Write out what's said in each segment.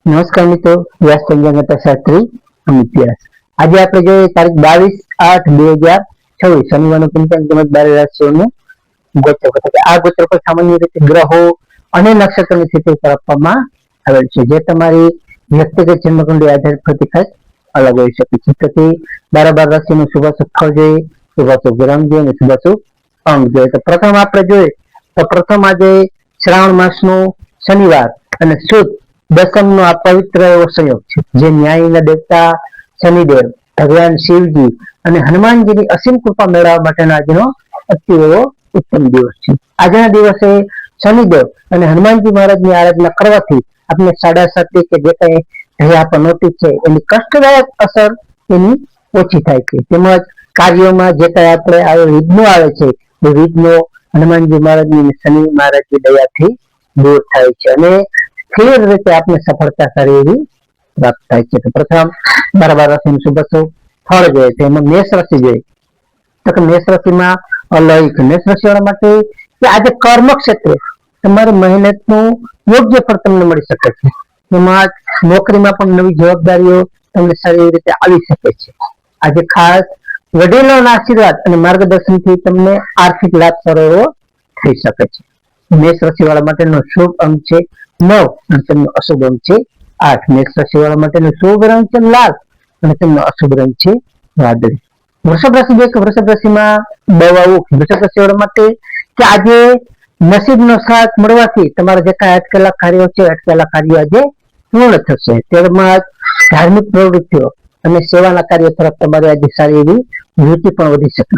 નમસ્કાર મિત્રો, વ્યાસ સંજ્ઞાતા શાસ્ત્રી અમિત વ્યાસ. આજે આપણે જોઈએ તારીખ 22/8/2026 શનિવારનું પંચાંગ તેમજ 12 રાશિઓનું ગોચર. આ ગોચર પર સામાન્ય રીતે ગ્રહો અને નક્ષત્રની સ્થિતિ પર આપવામાં આવેલ છે, જે તમારી વ્યક્તિગત જન્મકુંડળી આધારિત પ્રતિકાશ અલગ હોઈ શકે છે. તેથી 12 રાશિનું શુભાશુભ ફળ જોઈએ, શુભાશુભ ગ્રહ જોઈએ અને શુભાશુભ અંગ જોઈએ. તો પ્રથમ આપણે જોઈએ તો પ્રથમ આજે શ્રાવણ માસનો શનિવાર અને શુદ્ધ દસમ નો આ પવિત્ર એવો સંયોગ છે, જે ન્યાયના દેવતા શનિદેવ, ભગવાન શિવજી અને હનુમાનજીની અસીમ કૃપા મેળવવા માટેનો આજનો અતિ એવો ઉત્તમ દિવસ છે. આજના દિવસે શનિદેવ અને હનુમાનજી મહારાજની આરાધના કરવાથી આપણે સાડાસાતી કે જે કઈ આપણ નોટિસ છે એની કષ્ટદાયક અસર એની ઓછી થાય છે. તેમજ કાર્યોમાં જે કઈ આપણે આવે વિઘ્નો આવે છે એ વિઘ્નો હનુમાનજી મહારાજની શનિ મહારાજની દયાથી દૂર થાય છે અને સ્થિર રીતે આપણે સફળતા સારી એવી પ્રાપ્ત થાય છે. તો પ્રથમ 12 રાશિનું શુભાશુભ ફળ જોઈએ તો એમાં મેષ રાશિ જોઈએ તો મેષ રાશિમાં અલૌકિક મેષ રાશિવાળા માટે કે આજે કર્મ ક્ષેત્રે તમારી મહેનતનું યોગ્ય ફળ તમને મળી શકે છે. એમાં નોકરીમાં પણ નવી જવાબદારીઓ તમને સારી રીતે આવી શકે છે. આજે ખાસ વડીલોના આશીર્વાદ અને માર્ગદર્શનથી તમને આર્થિક લાભ સારો એવો થઈ શકે છે. મેષ રાશિવાળા માટેનો શુભ અંક છે 9 અને તેમનો અશુભ અંક છે 8. મેષ રાશિવાળા માટેનો શુભ રંગ છે લાલ અને તેમનો અશુભ રંગ છે વાદળી. વૃષભ રાશિ જોઈએ કે વૃષભ રાશિમાં દવાઓ વૃષભ રાશિવાળા માટે કે આજે નસીબનો સાથ મળવાથી તમારા જે કાંઈ અટકેલા કાર્યો છે અટકેલા કાર્યો આજે પૂર્ણ થશે. તેમજ ધાર્મિક પ્રવૃત્તિઓ અને સેવાના કાર્ય તરફ તમારી આજે સારી એવી રુચિ પણ વધી શકે છે.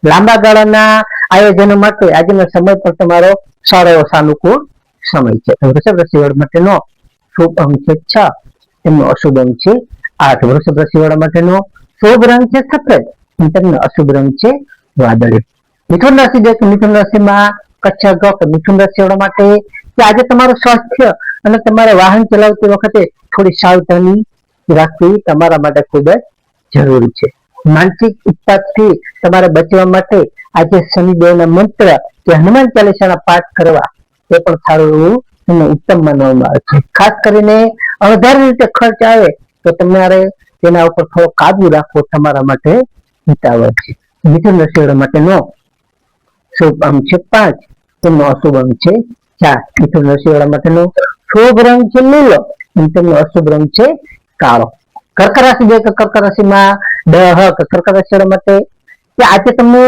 લાંબા ગાળાના આયોજનો માટે આજનો સમય પણ તમારો સારો એવો સાનુકૂળ સમય છે. વૃષભ રાશિવાળા માટેનો શુભ અંક છે 6, તેમનો અશુભ અંક છે 8. વૃષભ રાશિવાળા માટેનો શુભ રંગ છે સફેદ અને તેમનો અશુભ રંગ છે વાદળી. મિથુન રાશિ જે મિથુન રાશિમાં કચ્છા ગપ મિથુન રાશિવાળા માટે કે આજે તમારું સ્વાસ્થ્ય અને તમારે વાહન ચલાવતી વખતે થોડી સાવધાની રાખવી તમારા માટે ખૂબ જ જરૂરી છે. માનસિક ઉત્પાદથી તમારે બચવા માટે આજે શનિદેવના મંત્ર કે હનુમાન ચાલીસાના પાઠ કરવા તે પણ સારું એવું અને ઉત્તમ માનવામાં આવે છે. ખાસ કરીને અણધારી રીતે ખર્ચ આવે તો તમારે તેના ઉપર થોડો કાબુ રાખવો તમારા માટે હિતાવહ છે. મિથુન રાશિવાળા માટેનો શુભ અંક છે 5, તેમનો અશુભ અંક છે 4. મિથુન રાશિવાળા માટેનો શુભ રંગ છે લીલો અને તેમનો અશુભ રંગ છે કાળો. કર્ક રાશિ જોઈએ તો કર્ક રાશિમાં કર્ક રાશિવાળા માટે કે આજે તમને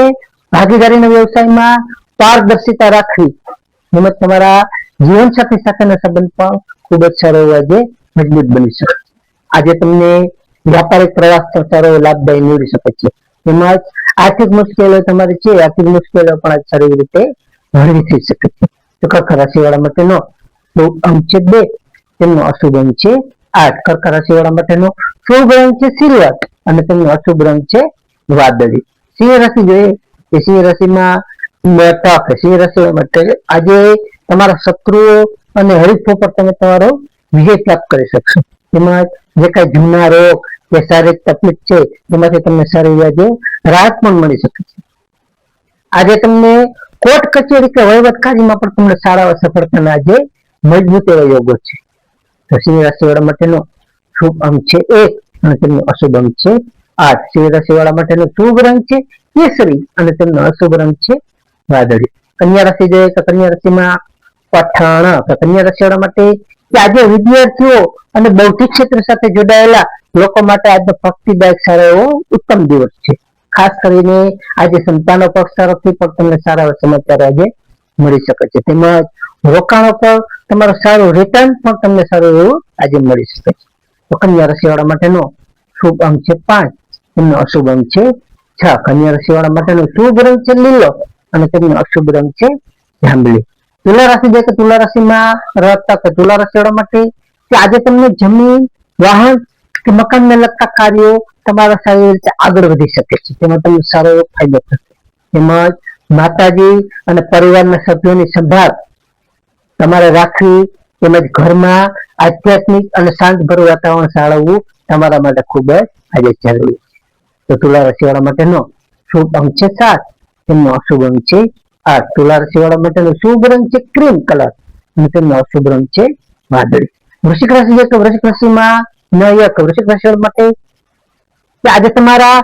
ભાગીદારીના વ્યવસાયમાં પારદર્શિતા રાખવી તેમજ તમારા જીવનસાથી સાથેના સંબંધ પણ ખૂબ જ સારો એવો આજે મજબૂત બની શકે. આજે તમને વ્યાપારિક પ્રવાસ સારો લાભદાયી નીવડી શકે છે. તેમજ આર્થિક મુશ્કેલીઓ તમારી છે આર્થિક મુશ્કેલીઓ પણ સારી રીતે હળવી થઈ શકે છે. તો કર્ક રાશિવાળા માટેનો શુભ અંક છે 2, તેમનો અશુભ અંક છે 8. કર્ક રાશિવાળા માટેનો શુભ રંગ છે સિલ્વર અને તેમનો અશુભ રંગ છે વાદળી. સિંહ રાશિ જોઈએ કે સિંહ રાશિમાં સિંહ રાશિ માટે આજે તમારા શત્રુઓ અને હરીફો પર તમે તમારો વિજય પ્રાપ્ત કરી શકશો. તેમજ જે કઈ જૂના રોગ કે શારીરિક તકલીફ છે તેમાંથી તમને સારી આજે રાહત પણ મળી શકે છે. આજે તમને કોર્ટ કચેરી કે વહીવટ કાર્યમાં પણ તમને સારા સફળતાના આજે મજબૂત એવા યોગો છે. તો સિંહ રાશિવાળા માટેનો શુભ અંક છે 1 અને તેમનો અશુભ અંક છે 8. સિંહ રાશિવાળા માટેનો શુભ રંગ છે કેસરી અને તેમનો અશુભ રંગ છે વાદળી. કન્યા રાશિ જોઈએ તો કન્યા રાશિમાં પઠાણ કન્યા રાશિવાળા માટે કે આજે વિદ્યાર્થીઓ અને બૌદ્ધિક ક્ષેત્ર સાથે જોડાયેલા લોકો માટે આજનો ભક્તિદાયક સારો એવો ઉત્તમ દિવસ છે. ખાસ કરીને આજે સંતાનો પક્ષ તરફથી પણ તમને સારા સમાચાર આજે મળી શકે છે. તેમજ રોકાણો પર તમારું સારું રિટર્ન પણ તમને સારું એવું આજે મળી શકે છે. તો કન્યા રાશિવાળા માટેનો શુભ અંક છે 5, તેમનો અશુભ અંક છે 6. કન્યા રાશિવાળા માટેનો શુભ રંગ છે લીલો અને તેમનો અશુભ રંગ છે જાંબલી. તુલા રાશિ જે કે તુલા રાશિમાં રહેતા તુલા રાશિવાળા માટે કે આજે તમને જમીન વાહન કે મકાનને લગતા કાર્યો તમારા સારી રીતે આગળ વધી શકે છે. તેમાં તમને સારો એવો ફાયદો થશે. તેમજ માતાજી અને પરિવારના સભ્યોની સંભાળ તમારે રાખવી તેમજ ઘરમાં આધ્યાત્મિક અને શાંતભર્યું વાતાવરણ જાળવવું તમારા માટે ખૂબ જ આજે જરૂરી છે. તો તુલા રાશિવાળા માટેનો શુભ અંક છે 7, તેમનો અશુભ અંક છે 8. તુલા રાશિવાળા માટેનો શુભ રંગ છે ક્રીમ કલર અને તેમનો અશુભ રંગ છે વાદળી. વૃશ્ચિક રાશિ છે કે વૃશ્ચિક રાશિમાં વૃશ્ચિક રાશિ માટે કે આજે તમારા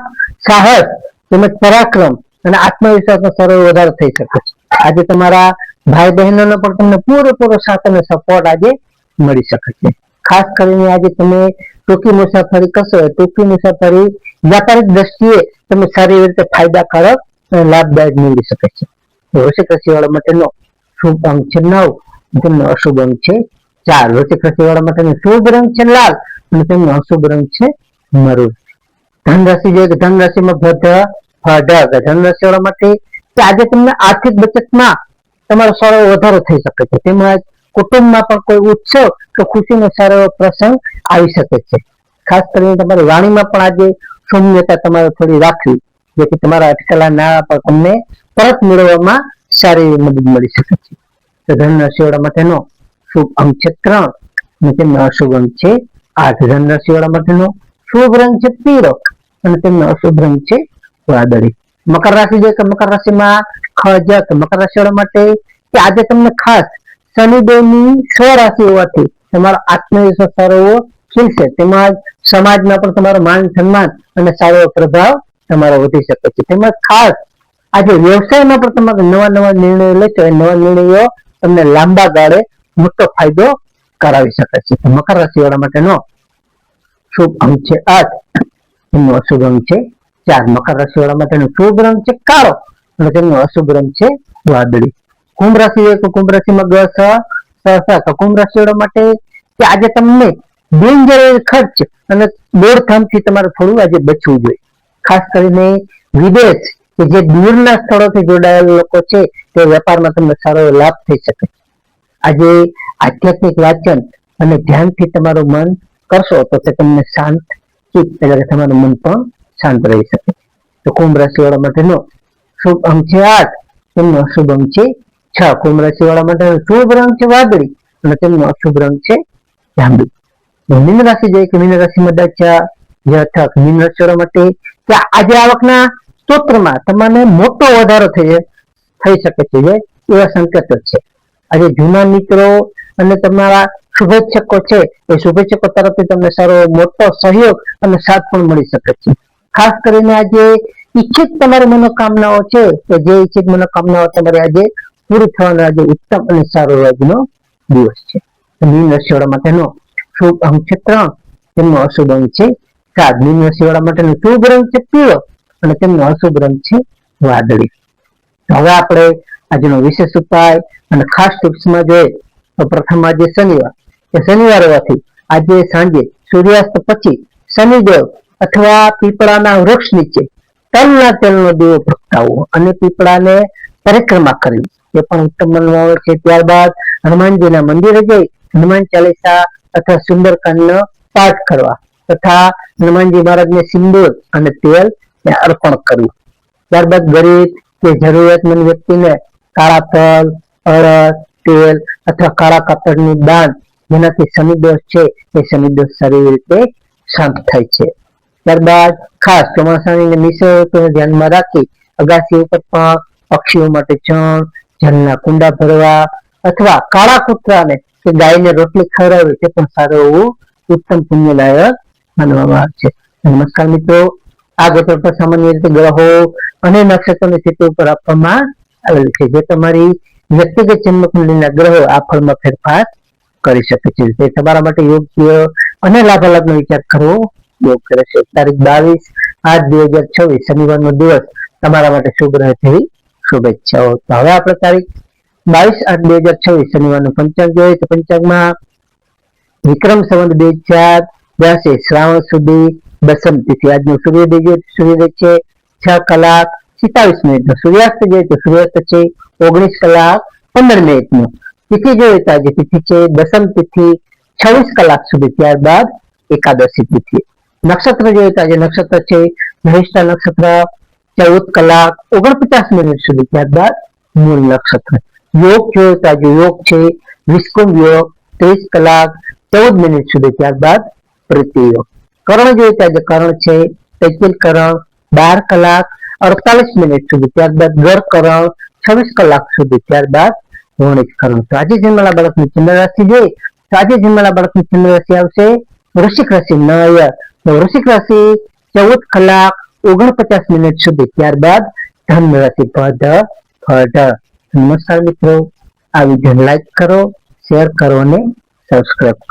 સાહસ તેમજ પરાક્રમ અને આત્મવિશ્વાસનો સારો વધારો થઈ શકે છે. આજે તમારા ભાઈ બહેનોનો પણ તમને પૂરેપૂરો સાથ અને સપોર્ટ આજે મળી શકે છે. ખાસ કરીને આજે તમે ટૂંકી મુસાફરી કરશો, ટૂંકી મુસાફરી વ્યાપારિક દ્રષ્ટિએ તમે સારી રીતે ફાયદાકારક અને લાભદાયક નીવડી શકે છે. વૃશ્ચિક રાશિ વાળા માટેનો શુભ અંક છે 9, તેમનો અશુભ અંક છે 4. વૃશ્ચિક રાશિ વાળા માટેનો શુભ રંગ છે લાલ અને તેમનો અશુભ રંગ છે મરૂન. ધન રાશિ જોઈએ તો ધન રાશિમાં ધન રાશિ વાળા માટે આજે તમને આર્થિક બચતમાં તમારો સારો વધારો થઈ શકે છે. તેમજ કુટુંબમાં પણ કોઈ ઉત્સવ કે ખુશીનો સારો પ્રસંગ આવી શકે છે. ખાસ કરીને તમારી વાણીમાં પણ આજે સૌમ્યતા તમારે થોડી રાખવી, જેથી તમારા અટકેલા નાણાં પર તમને પરત મેળવવામાં સારી મદદ મળી શકે છે. તો ધન રાશિવાળા માટેનો શુભ અંક છે 3 અને તેમનો અશુભ અંક છે 8. ધન રાશિવાળા માટેનો શુભ રંગ છે પીળો અને તેમનો અશુભ રંગ છે વાદળી. મકર રાશિ છે કે મકર રાશિમાં મકર રાશિવાળા માટે કે આજે તમને ખાસ શનિદેવની સ્વરાશિ હોવાથી તમારો આત્મવિશ્વાસ સારો ખીલશે. તેમજ સમાજમાં પણ તમારો માન સન્માન અને સારો પ્રભાવ તમારો વધી શકે છે. તેમજ ખાસ આજે વ્યવસાયમાં પણ તમારે નવા નિર્ણયો લેશો, એ નવા નિર્ણયો તમને લાંબા ગાળે મોટો ફાયદો કરાવી શકે છે. મકર રાશિ વાળા માટેનો શુભ અંક છે 8, એમનો અશુભ અંક છે 4. મકર રાશિ વાળા માટેનો શુભ રંગ છે કાળો અને તેમનો અશુભ રંગ છે વાદળી. કુંભ રાશિ હોય તો કુંભ રાશિમાં કુંભ રાશિ વાળા માટે કે આજે તમને બિનજરૂરી ખર્ચ અને દોડધામથી તમારે થોડું આજે બચવું જોઈએ. ખાસ કરીને વિદેશ કે જે દૂરના સ્થળોથી જોડાયેલા લોકો છે તે વેપારમાં તમને સારો લાભ થઈ શકે. આજે આધ્યાત્મિક વાંચન અને ધ્યાનથી તમારું મન કરશો તો તે તમને શાંત એટલે કે તમારું મન પણ શાંત રહી શકે. તો કુંભ રાશિ વાળા માટેનો શુભ અંક છે 8, તેમનો અશુભ અંક છે 6. કુંભ રાશિ વાળા માટેનો શુભ રંગ છે વાદળી અને તેમનો અશુભ રંગ છે જાંબલી. મીન રાશિ જોઈએ કે મીન રાશિમાં મીન રાશિ વાળા માટે કે આજે આવકના સ્ત્રોતમાં તમને મોટો વધારો થઈ શકે છે, એવા સંકેતો છે. આજે જૂના મિત્રો અને તમારા શુભેચ્છકો છે એ શુભેચ્છકો તરફથી તમને સારો મોટો સહયોગ અને સાથ પણ મળી શકે છે. ખાસ કરીને આજે ઈચ્છિત તમારી મનોકામનાઓ છે કે જે ઈચ્છિત મનોકામનાઓ તમારી આજે પૂરી થવાનો આજે ઉત્તમ અને સારો આજનો દિવસ છે. મીન રાશિવાળા માટેનો શુભ અંક છે 3, તેમનો અશુભ અંક છે 7. મીન રાશિવાળા માટેનો શુભ રંગ છે પીળો અને તેમનો અશુભ રંગ છે વાદળી. હવે આપણે આજનો વિશેષ ઉપાય અને ખાસ ટિપ્સમાં જોઈએ તો પ્રથમ આજે શનિવાર હોવાથી આજે સાંજે સૂર્યાસ્ત પછી શનિદેવ અથવા પીપળાના વૃક્ષ નીચે તલના તેલનો દીવો પ્રગટાવવો અને પીપળાને પરિક્રમા કરવી એ પણ ઉત્તમ માનવામાં આવે છે. ત્યારબાદ હનુમાનજીના મંદિરે જઈ હનુમાન ચાલીસા અથવા સુંદરકાંડનો પાઠ કરવા તથા હનુમાનજી મહારાજને સિંદૂર અને તેલ અર્પણ કરવું. ત્યારબાદ ગરીબ કે જરૂરિયાતમંદ વ્યક્તિને કાળા તલ, અડદ, તેલ અથવા કાળા કાપડનું દાન, જેનાથી શનિદોષ છે એ શનિદોષ સારી રીતે શાંત થાય છે. ત્યારબાદ ખાસ ચોમાસાની નિસર્ગને ધ્યાનમાં રાખી અગાસી ઉપર પણ પક્ષીઓ માટે ચણ, જળના કુંડા ભરવા અથવા કાળા કૂતરાને કે ગાયને રોટલી ખવડાવવી તે પણ સારું એવું ઉત્તમ પુણ્યદાયક માનવામાં આવે છે. નમસ્કાર મિત્રો, આ ગોચર પર સામાન્ય રીતે ગ્રહો અને નક્ષત્રોની સ્થિતિ ઉપર આપવામાં આવેલ છે, જે તમારી વ્યક્તિગત જન્મકુંડળીના ગ્રહો આ ફળમાં ફેરફાર કરી શકે છે. તે તમારા માટે યોગ્ય અને લાભાલાભનો વિચાર કરવો યોગ્ય રહેશે. તારીખ 22/8/2026 શનિવારનો દિવસ તમારા માટે શુભ રહે તેવી શુભેચ્છાઓ. તો હવે આપણે તારીખ 22/8/2026 શનિવારનું પંચાંગ જોઈએ તો પંચાંગમાં વિક્રમ સંવત 2082 શ્રાવણ સુધી દસમ તિથિ. આજનો સૂર્યોદય છે 6:27 સૂર્યાસ્ત જોઈએ તો સૂર્યાસ્ત છે 19:15 તિથિ જોઈએ તો આજે તિથિ છે દસમ તિથિ 26 કલાક સુધી. ત્યારબાદ એકાદશી તિથિ. નક્ષત્ર જોઈએ તો આજે નક્ષત્ર છે ધનિષ્ઠા નક્ષત્ર 14:49 સુધી. ત્યારબાદ મૂળ નક્ષત્ર. યોગ જોઈએ તો આજે યોગ છે વિસ્કુંભ યોગ 30:14 સુધી. ત્યારબાદ પ્રીતિ યોગ. કરણ જોઈએ તો આજે કરણ છે તૈતિલ કરણ 12:48 સુધી. ત્યારબાદ ગર કરણ 26 કલાક સુધી. ત્યારબાદ વણિક કરણ. તો આજે જન્મેલા બાળકની ચંદ્ર રાશિ જોઈએ તો આજે જન્મેલા બાળકની જન્મ રાશિ આવશે વૃશ્ચિક રાશિ નય. તો વૃશ્ચિક રાશિ 14 કલાક 49 મિનિટ સુધી, ત્યારબાદ ધન રાશિ ફળ. નમસ્કાર મિત્રો, આ વિડીયો લાઈક કરો, શેર કરો અને સબસ્ક્રાઇબ કરો.